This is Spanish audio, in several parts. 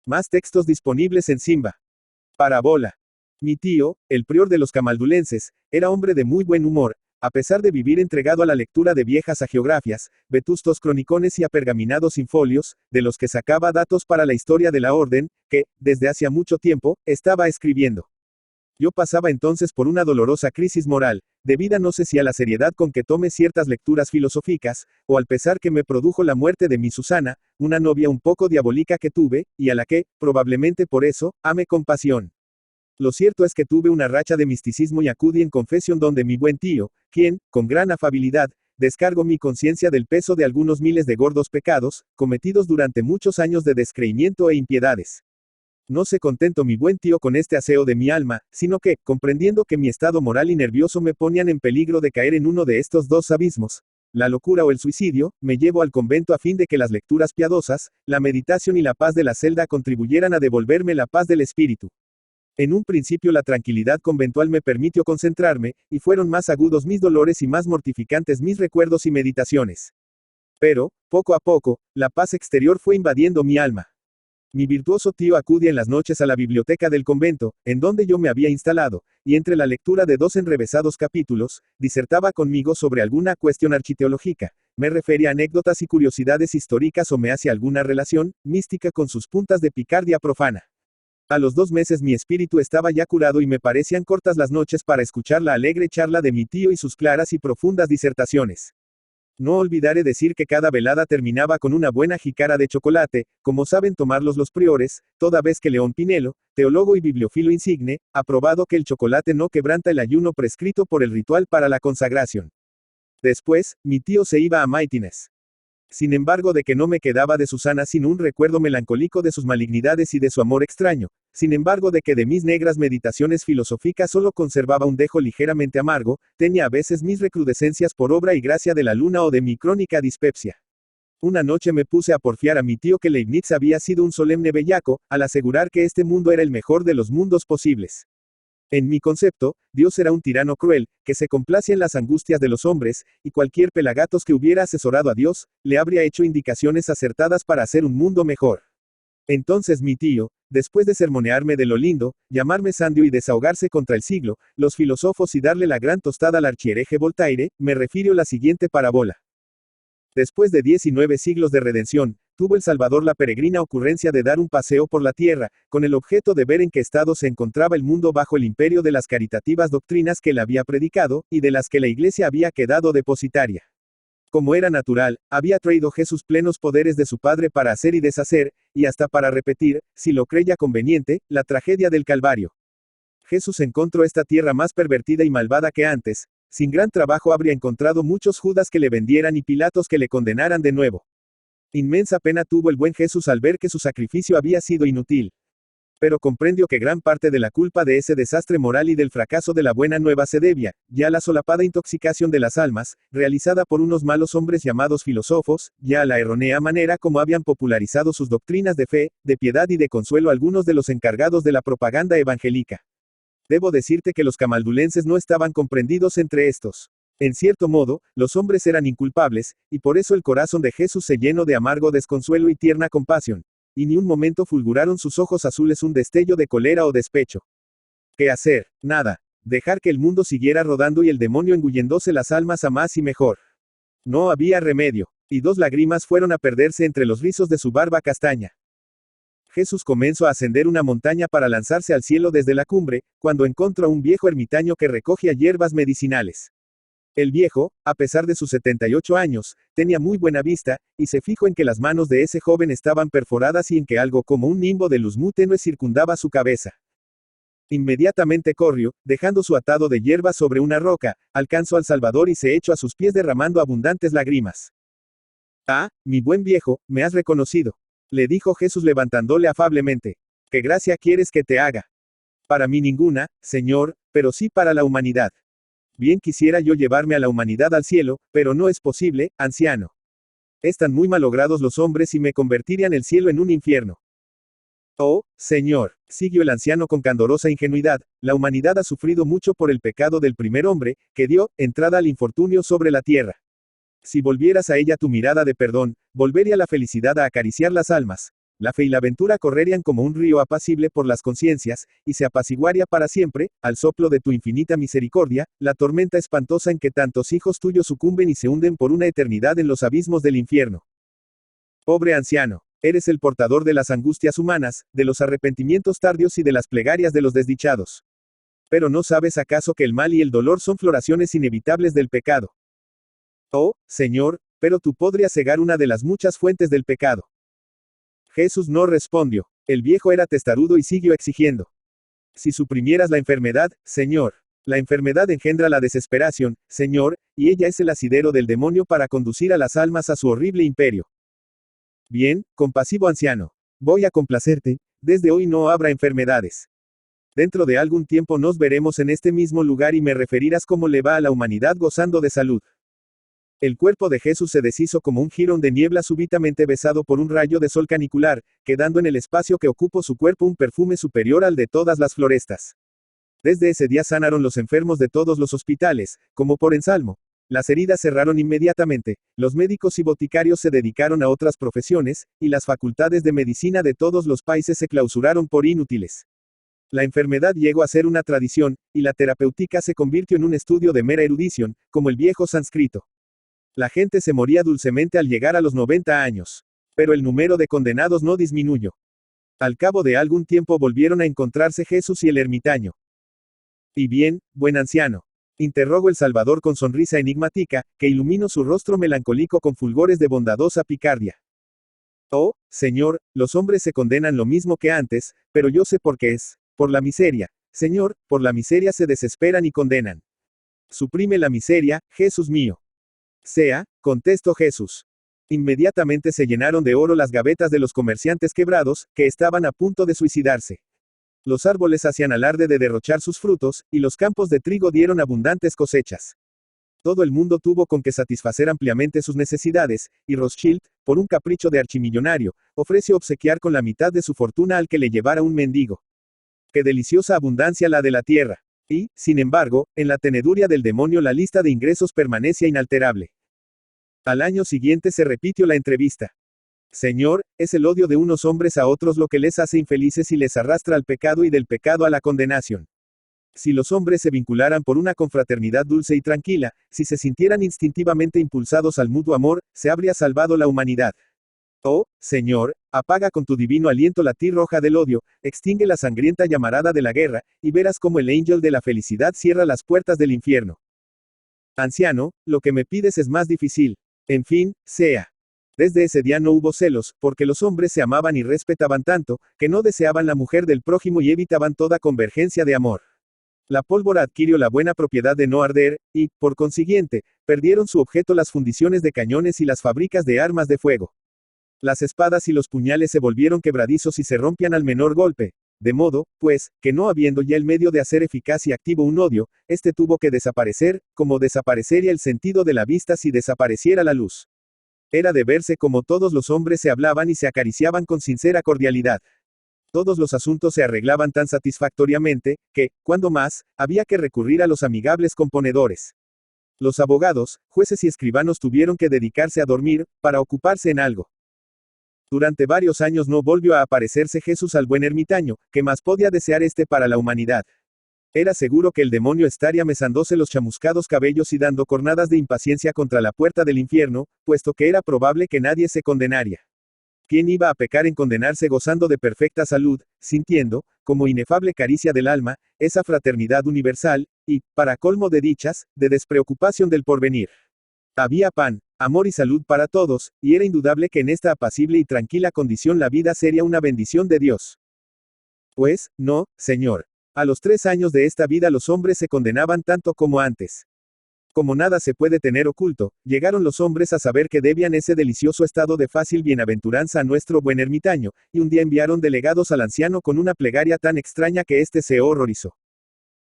Más textos disponibles en Simba. Parabola. Mi tío, el prior de los camaldulenses, era hombre de muy buen humor, a pesar de vivir entregado a la lectura de viejas hagiografías, vetustos cronicones y apergaminados infolios, de los que sacaba datos para la historia de la orden, que, desde hacía mucho tiempo, estaba escribiendo. Yo pasaba entonces por una dolorosa crisis moral, debida no sé si a la seriedad con que tomé ciertas lecturas filosóficas, o al pesar que me produjo la muerte de mi Susana, una novia un poco diabólica que tuve, y a la que, probablemente por eso, amé con pasión. Lo cierto es que tuve una racha de misticismo y acudí en confesión donde mi buen tío, quien, con gran afabilidad, descargó mi conciencia del peso de algunos miles de gordos pecados, cometidos durante muchos años de descreimiento e impiedades. No se contentó mi buen tío con este aseo de mi alma, sino que, comprendiendo que mi estado moral y nervioso me ponían en peligro de caer en uno de estos dos abismos, la locura o el suicidio, me llevó al convento a fin de que las lecturas piadosas, la meditación y la paz de la celda contribuyeran a devolverme la paz del espíritu. En un principio la tranquilidad conventual me permitió concentrarme, y fueron más agudos mis dolores y más mortificantes mis recuerdos y meditaciones. Pero, poco a poco, la paz exterior fue invadiendo mi alma. Mi virtuoso tío acudía en las noches a la biblioteca del convento, en donde yo me había instalado, y entre la lectura de 2 enrevesados capítulos, disertaba conmigo sobre alguna cuestión architeológica, me refería a anécdotas y curiosidades históricas o me hacía alguna relación mística con sus puntas de picardia profana. A los 2 meses mi espíritu estaba ya curado y me parecían cortas las noches para escuchar la alegre charla de mi tío y sus claras y profundas disertaciones. No olvidaré decir que cada velada terminaba con una buena jícara de chocolate, como saben tomarlos los priores, toda vez que León Pinelo, teólogo y bibliófilo insigne, ha probado que el chocolate no quebranta el ayuno prescrito por el ritual para la consagración. Después, mi tío se iba a Maitines. Sin embargo, de que no me quedaba de Susana sino un recuerdo melancólico de sus malignidades y de su amor extraño, sin embargo de que de mis negras meditaciones filosóficas solo conservaba un dejo ligeramente amargo, tenía a veces mis recrudescencias por obra y gracia de la luna o de mi crónica dispepsia. Una noche me puse a porfiar a mi tío que Leibniz había sido un solemne bellaco, al asegurar que este mundo era el mejor de los mundos posibles. En mi concepto, Dios era un tirano cruel, que se complace en las angustias de los hombres, y cualquier pelagatos que hubiera asesorado a Dios, le habría hecho indicaciones acertadas para hacer un mundo mejor. Entonces mi tío, después de sermonearme de lo lindo, llamarme sandio y desahogarse contra el siglo, los filósofos y darle la gran tostada al archihereje Voltaire, me refirió la siguiente parábola. Después de 19 siglos de redención, tuvo el Salvador la peregrina ocurrencia de dar un paseo por la tierra, con el objeto de ver en qué estado se encontraba el mundo bajo el imperio de las caritativas doctrinas que él había predicado, y de las que la Iglesia había quedado depositaria. Como era natural, había traído Jesús plenos poderes de su Padre para hacer y deshacer, y hasta para repetir, si lo creía conveniente, la tragedia del Calvario. Jesús encontró esta tierra más pervertida y malvada que antes, sin gran trabajo habría encontrado muchos Judas que le vendieran y Pilatos que le condenaran de nuevo. Inmensa pena tuvo el buen Jesús al ver que su sacrificio había sido inútil. Pero comprendió que gran parte de la culpa de ese desastre moral y del fracaso de la buena nueva se debía, ya a la solapada intoxicación de las almas, realizada por unos malos hombres llamados filósofos, ya a la errónea manera como habían popularizado sus doctrinas de fe, de piedad y de consuelo algunos de los encargados de la propaganda evangélica. Debo decirte que los camaldulenses no estaban comprendidos entre estos. En cierto modo, los hombres eran inculpables, y por eso el corazón de Jesús se llenó de amargo desconsuelo y tierna compasión. Y ni un momento fulguraron sus ojos azules un destello de cólera o despecho. ¿Qué hacer? Nada. Dejar que el mundo siguiera rodando y el demonio engullendose las almas a más y mejor. No había remedio. Y 2 lágrimas fueron a perderse entre los rizos de su barba castaña. Jesús comenzó a ascender una montaña para lanzarse al cielo desde la cumbre, cuando encontró a un viejo ermitaño que recogía hierbas medicinales. El viejo, a pesar de sus 78 años, tenía muy buena vista, y se fijó en que las manos de ese joven estaban perforadas y en que algo como un nimbo de luz muy tenue circundaba su cabeza. Inmediatamente corrió, dejando su atado de hierbas sobre una roca, alcanzó al Salvador y se echó a sus pies derramando abundantes lágrimas. «Ah, mi buen viejo, me has reconocido», le dijo Jesús levantándole afablemente. «¿Qué gracia quieres que te haga?» «Para mí ninguna, Señor, pero sí para la humanidad. Bien quisiera yo llevarme a la humanidad al cielo, pero no es posible, anciano. Están muy malogrados los hombres y me convertirían el cielo en un infierno». «Oh, Señor», siguió el anciano con candorosa ingenuidad, «la humanidad ha sufrido mucho por el pecado del primer hombre, que dio entrada al infortunio sobre la tierra. Si volvieras a ella tu mirada de perdón, volvería la felicidad a acariciar las almas. La fe y la ventura correrían como un río apacible por las conciencias, y se apaciguaría para siempre, al soplo de tu infinita misericordia, la tormenta espantosa en que tantos hijos tuyos sucumben y se hunden por una eternidad en los abismos del infierno. Pobre anciano, eres el portador de las angustias humanas, de los arrepentimientos tardíos y de las plegarias de los desdichados. Pero ¿no sabes acaso que el mal y el dolor son floraciones inevitables del pecado? Oh, Señor, pero tú podrías cegar una de las muchas fuentes del pecado. Jesús no respondió. El viejo era testarudo y siguió exigiendo. Si suprimieras la enfermedad, Señor. La enfermedad engendra la desesperación, Señor, y ella es el asidero del demonio para conducir a las almas a su horrible imperio. Bien, compasivo anciano. Voy a complacerte, desde hoy no habrá enfermedades. Dentro de algún tiempo nos veremos en este mismo lugar y me referirás cómo le va a la humanidad gozando de salud. El cuerpo de Jesús se deshizo como un jirón de niebla súbitamente besado por un rayo de sol canicular, quedando en el espacio que ocupó su cuerpo un perfume superior al de todas las florestas. Desde ese día sanaron los enfermos de todos los hospitales, como por ensalmo. Las heridas cerraron inmediatamente, los médicos y boticarios se dedicaron a otras profesiones, y las facultades de medicina de todos los países se clausuraron por inútiles. La enfermedad llegó a ser una tradición, y la terapéutica se convirtió en un estudio de mera erudición, como el viejo sánscrito. La gente se moría dulcemente al llegar a los 90 años. Pero el número de condenados no disminuyó. Al cabo de algún tiempo volvieron a encontrarse Jesús y el ermitaño. ¿Y bien, buen anciano? Interrogó el Salvador con sonrisa enigmática, que iluminó su rostro melancólico con fulgores de bondadosa picardia. Oh, Señor, los hombres se condenan lo mismo que antes, pero yo sé por qué es. Por la miseria. Señor, por la miseria se desesperan y condenan. Suprime la miseria, Jesús mío. Sea, contestó Jesús. Inmediatamente se llenaron de oro las gavetas de los comerciantes quebrados, que estaban a punto de suicidarse. Los árboles hacían alarde de derrochar sus frutos, y los campos de trigo dieron abundantes cosechas. Todo el mundo tuvo con que satisfacer ampliamente sus necesidades, y Rothschild, por un capricho de archimillonario, ofreció obsequiar con la mitad de su fortuna al que le llevara un mendigo. ¡Qué deliciosa abundancia la de la tierra! Y, sin embargo, en la teneduría del demonio la lista de ingresos permanecía inalterable. Al año siguiente se repitió la entrevista. Señor, es el odio de unos hombres a otros lo que les hace infelices y les arrastra al pecado y del pecado a la condenación. Si los hombres se vincularan por una confraternidad dulce y tranquila, si se sintieran instintivamente impulsados al mutuo amor, se habría salvado la humanidad. Oh, Señor, apaga con tu divino aliento la roja del odio, extingue la sangrienta llamarada de la guerra, y verás cómo el ángel de la felicidad cierra las puertas del infierno. Anciano, lo que me pides es más difícil. En fin, sea. Desde ese día no hubo celos, porque los hombres se amaban y respetaban tanto, que no deseaban la mujer del prójimo y evitaban toda convergencia de amor. La pólvora adquirió la buena propiedad de no arder, y, por consiguiente, perdieron su objeto las fundiciones de cañones y las fábricas de armas de fuego. Las espadas y los puñales se volvieron quebradizos y se rompían al menor golpe. De modo, pues, que no habiendo ya el medio de hacer eficaz y activo un odio, este tuvo que desaparecer, como desaparecería el sentido de la vista si desapareciera la luz. Era de verse como todos los hombres se hablaban y se acariciaban con sincera cordialidad. Todos los asuntos se arreglaban tan satisfactoriamente, que, cuando más, había que recurrir a los amigables componedores. Los abogados, jueces y escribanos tuvieron que dedicarse a dormir, para ocuparse en algo. Durante varios años no volvió a aparecerse Jesús al buen ermitaño, ¿qué más podía desear este para la humanidad? Era seguro que el demonio estaría mesándose los chamuscados cabellos y dando cornadas de impaciencia contra la puerta del infierno, puesto que era probable que nadie se condenaría. ¿Quién iba a pecar en condenarse gozando de perfecta salud, sintiendo, como inefable caricia del alma, esa fraternidad universal, y, para colmo de dichas, de despreocupación del porvenir? Había pan, amor y salud para todos, y era indudable que en esta apacible y tranquila condición la vida sería una bendición de Dios. Pues, no, Señor. A los 3 años de esta vida los hombres se condenaban tanto como antes. Como nada se puede tener oculto, llegaron los hombres a saber que debían ese delicioso estado de fácil bienaventuranza a nuestro buen ermitaño, y un día enviaron delegados al anciano con una plegaria tan extraña que éste se horrorizó.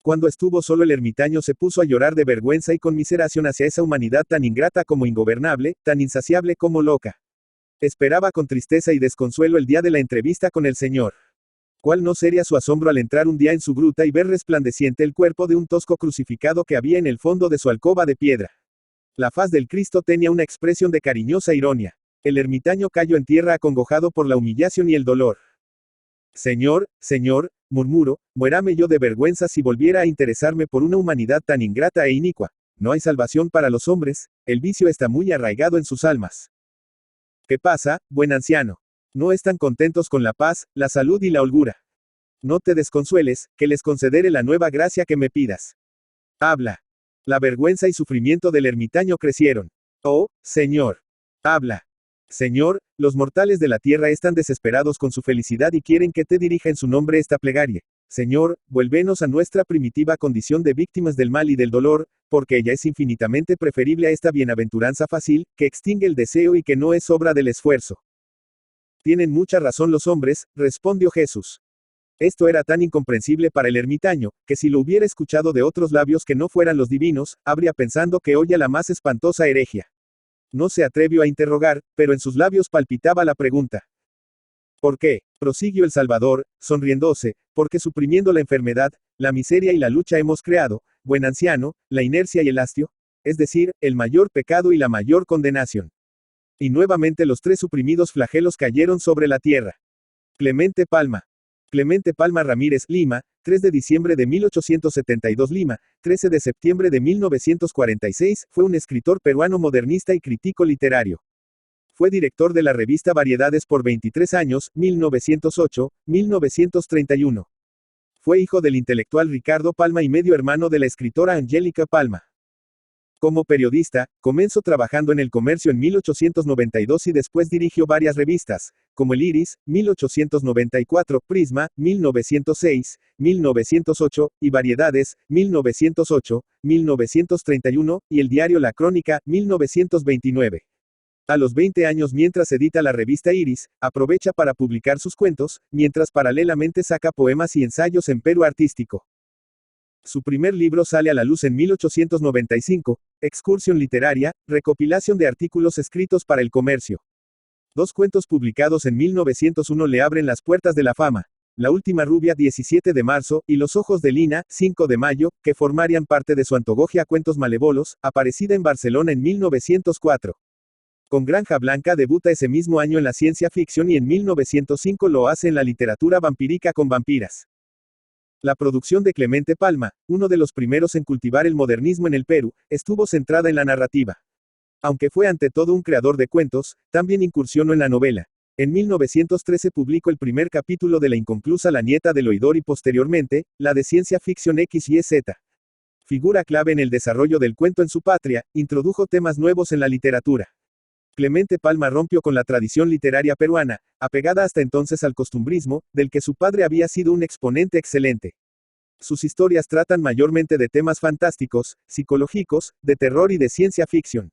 Cuando estuvo solo el ermitaño se puso a llorar de vergüenza y conmiseración hacia esa humanidad tan ingrata como ingobernable, tan insaciable como loca. Esperaba con tristeza y desconsuelo el día de la entrevista con el Señor. ¿Cuál no sería su asombro al entrar un día en su gruta y ver resplandeciente el cuerpo de un tosco crucificado que había en el fondo de su alcoba de piedra? La faz del Cristo tenía una expresión de cariñosa ironía. El ermitaño cayó en tierra acongojado por la humillación y el dolor. Señor, Señor, murmuró, muérame yo de vergüenza si volviera a interesarme por una humanidad tan ingrata e inicua. No hay salvación para los hombres, el vicio está muy arraigado en sus almas. ¿Qué pasa, buen anciano? ¿No están contentos con la paz, la salud y la holgura? No te desconsueles, que les concederé la nueva gracia que me pidas. Habla. La vergüenza y sufrimiento del ermitaño crecieron. Oh, Señor. Habla. Señor, los mortales de la tierra están desesperados con su felicidad y quieren que te dirija en su nombre esta plegaria. Señor, vuélvenos a nuestra primitiva condición de víctimas del mal y del dolor, porque ella es infinitamente preferible a esta bienaventuranza fácil, que extingue el deseo y que no es obra del esfuerzo. Tienen mucha razón los hombres, respondió Jesús. Esto era tan incomprensible para el ermitaño, que si lo hubiera escuchado de otros labios que no fueran los divinos, habría pensado que oía la más espantosa herejía. No se atrevió a interrogar, pero en sus labios palpitaba la pregunta. ¿Por qué? Prosiguió el Salvador, sonriéndose, porque suprimiendo la enfermedad, la miseria y la lucha hemos creado, buen anciano, la inercia y el hastio, es decir, el mayor pecado y la mayor condenación. Y nuevamente los tres suprimidos flagelos cayeron sobre la tierra. Clemente Palma. Clemente Palma Ramírez, Lima, 3 de diciembre de 1872 Lima, 13 de septiembre de 1946, fue un escritor peruano modernista y crítico literario. Fue director de la revista Variedades por 23 años, 1908-1931. Fue hijo del intelectual Ricardo Palma y medio hermano de la escritora Angélica Palma. Como periodista, comenzó trabajando en El Comercio en 1892 y después dirigió varias revistas, como El Iris, 1894, Prisma, 1906, 1908, y Variedades, 1908, 1931, y el diario La Crónica, 1929. A los 20 años, mientras edita la revista Iris, aprovecha para publicar sus cuentos, mientras paralelamente saca poemas y ensayos en Perú artístico. Su primer libro sale a la luz en 1895, Excursión literaria, recopilación de artículos escritos para El Comercio. Dos cuentos publicados en 1901 le abren las puertas de la fama. La última rubia, 17 de marzo, y Los ojos de Lina, 5 de mayo, que formarían parte de su antología Cuentos Malévolos, aparecida en Barcelona en 1904. Con Granja Blanca debuta ese mismo año en la ciencia ficción y en 1905 lo hace en la literatura vampírica con Vampiras. La producción de Clemente Palma, uno de los primeros en cultivar el modernismo en el Perú, estuvo centrada en la narrativa. Aunque fue ante todo un creador de cuentos, también incursionó en la novela. En 1913 publicó el primer capítulo de la inconclusa La nieta del oidor y posteriormente, la de ciencia ficción XYZ. Figura clave en el desarrollo del cuento en su patria, introdujo temas nuevos en la literatura. Clemente Palma rompió con la tradición literaria peruana, apegada hasta entonces al costumbrismo, del que su padre había sido un exponente excelente. Sus historias tratan mayormente de temas fantásticos, psicológicos, de terror y de ciencia ficción.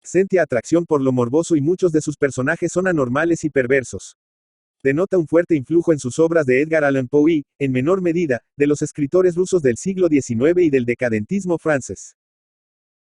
Sentía atracción por lo morboso y muchos de sus personajes son anormales y perversos. Denota un fuerte influjo en sus obras de Edgar Allan Poe y, en menor medida, de los escritores rusos del siglo XIX y del decadentismo francés.